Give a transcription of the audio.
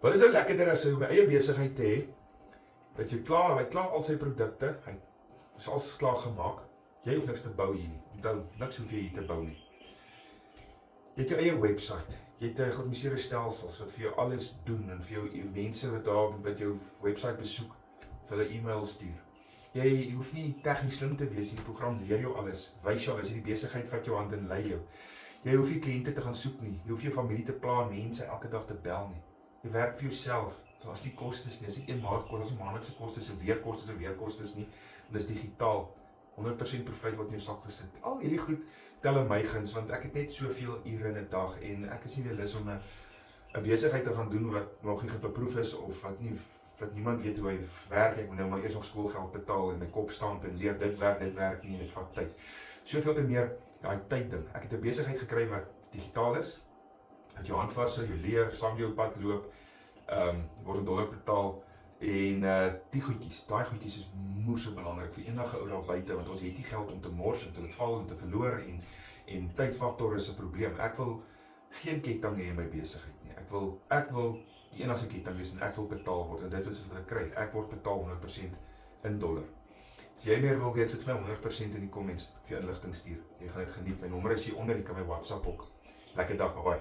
Wat is nou lekkerder as om my eie besigheid te hê, dat jy hy klaar al sy produkte, hy is alles klaar gemaak, jy hoef niks te bou hier nie, onthou, niks hoef jy hier te bou nie. Jy het jou eie website, jy het georganiseerde stelsels wat vir jou alles doen, en vir jou mense wat jou website besoek, vir hulle e-mail stuur. Jy hoef nie tegnies slim te wees, die program leer jou alles, wys jou alles, die besigheid vat jou hand en lei jou. Jy hoef nie kliënte te gaan soek nie, jy hoef jou familie te pla, mense elke dag te bel nie. Jy werk vir jouself, daar is nie kostes nie, as nie eenmalig kostes, as nie maandelikse kostes, en weerkostes nie, en dis digitaal, 100% profijt word in jou sak gesit. Al hierdie goed tel in my guns, want ek het net soveel ure in 'n dag, en ek is nie weer lus om 'n besigheid te gaan doen wat nog nie beproef is, of wat niemand weet hoe hy werk. Ek moet nou maar eers nog skoolgeld betaal, en my kop stamp en leer, dit werk nie, en dit vat tyd. Soveel te meer, daai tyd ding. Ek het 'n besigheid gekry wat digitaal is, dat jou hand vashou, jou leer, saam jou pad loop, word in dollar betaal, en daai goedjies is moerse belangrik vir enige ou daar buite, want ons het nie geld om te mors, en te val, en te verloor, en tydfaktor is 'n probleem. Ek wil geen ketting hê in my besigheid nie. Ek wil die enigste ketting wees, en ek wil betaal word, en dit is wat ek kry. Ek word betaal 100% in dollar. As jy meer wil weet, sit vir my 100% in die comments, vir jou inligting stuur. Jy gaan dit geniet. My nommer is hier onder, jy kan my WhatsApp ook. Lekker dag, bye.